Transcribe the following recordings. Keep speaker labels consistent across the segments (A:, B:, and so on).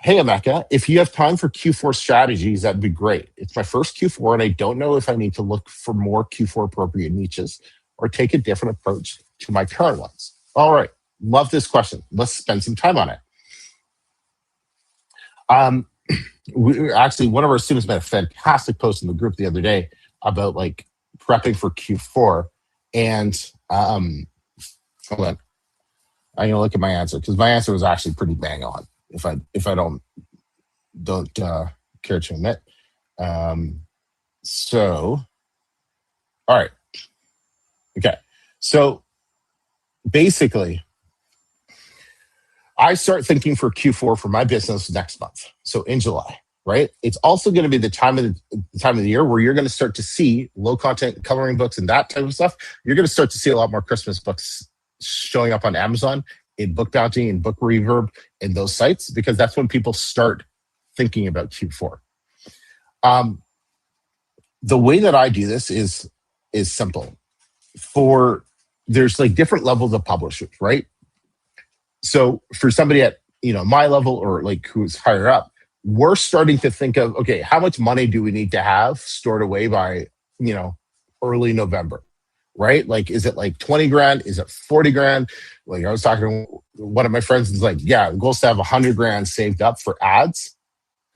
A: Hey, Emeka, if you have time for Q4 strategies, that'd be great. It's my first Q4, and I don't know if I need to look for more Q4 appropriate niches or take a different approach to my current ones. All right. Love this question. Let's spend some time on it. Um, actually, one of our students made a fantastic post in the group the other day about like prepping for Q4. And hold on, I'm gonna look at my answer because my answer was actually pretty bang on. If I don't care to admit. So, all right, okay. So basically, I start thinking for Q4 for my business next month. So in July, right? It's also going to be the time of the year where you're going to start to see low content coloring books and that type of stuff. You're going to start to see a lot more Christmas books showing up on Amazon, in Book Bounty, and Book Reverb, and those sites, because that's when people start thinking about Q4. The way that I do this is simple. There's like different levels of publishers, right? So for somebody at my level or like who's higher up, we're starting to think of, okay, how much money do we need to have stored away by early November, right? Like, is it like 20 grand? Is it 40 grand? Like I was talking to one of my friends, is like, yeah, the goal is to have 100 grand saved up for ads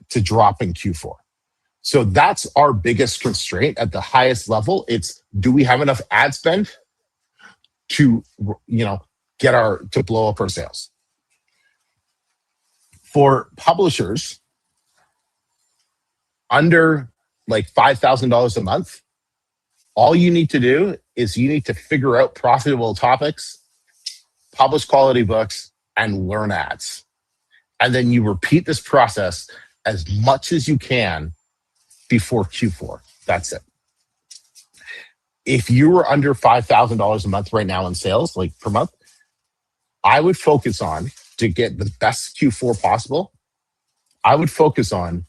A: to drop in Q4. So that's our biggest constraint at the highest level. It's, do we have enough ad spend to to blow up our sales? For publishers under like $5,000 a month, all you need to do is you need to figure out profitable topics, publish quality books, and learn ads. And then you repeat this process as much as you can before Q4. That's it. If you were under $5,000 a month right now in sales, like per month, I would focus on, to get the best Q4 possible, I would focus on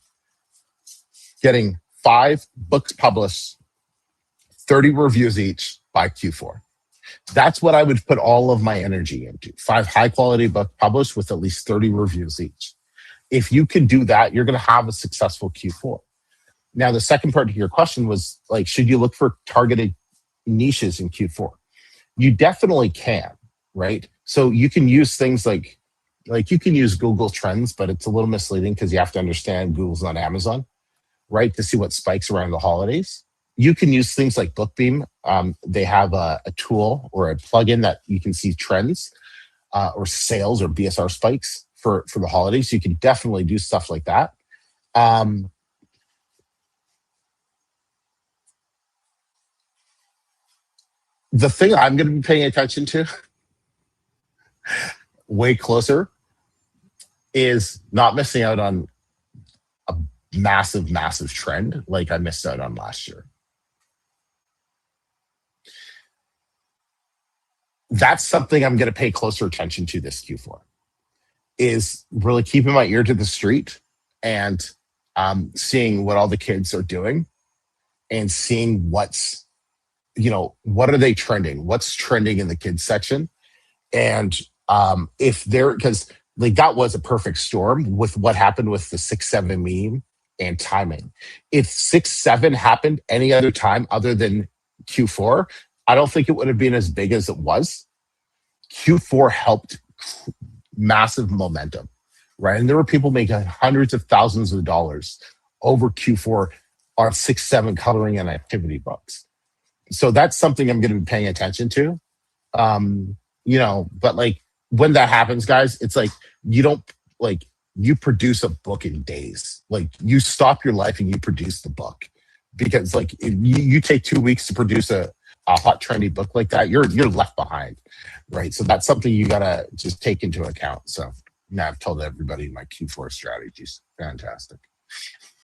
A: getting 5 books published, 30 reviews each by Q4. That's what I would put all of my energy into. 5 high quality books published with at least 30 reviews each. If you can do that, you're going to have a successful Q4. Now, the second part of your question was like, should you look for targeted niches in Q4? You definitely can, right? So you can use things like you can use Google Trends, but it's a little misleading because you have to understand Google's not Amazon, right? To see what spikes around the holidays. You can use things like Bookbeam. They have a tool or a plugin that you can see trends or sales or BSR spikes for the holidays. You can definitely do stuff like that. The thing I'm going to be paying attention to way closer is not missing out on a massive, massive trend like I missed out on last year. That's something I'm going to pay closer attention to this Q4, is really keeping my ear to the street and seeing what all the kids are doing and seeing what are they trending? What's trending in the kids section? And if they're, because like that was a perfect storm with what happened with the 6-7 meme and timing. If 6-7 happened any other time other than Q4, I don't think it would have been as big as it was. Q4 helped massive momentum, right? And there were people making hundreds of thousands of dollars over Q4 on 6-7 coloring and activity books. So that's something I'm going to be paying attention to. But like when that happens, guys, it's like you produce a book in days. Like you stop your life and you produce the book, because like if you take 2 weeks to produce a hot trendy book like that, you're left behind, right? So that's something you gotta just take into account. So now I've told everybody my Q4 strategies. Fantastic.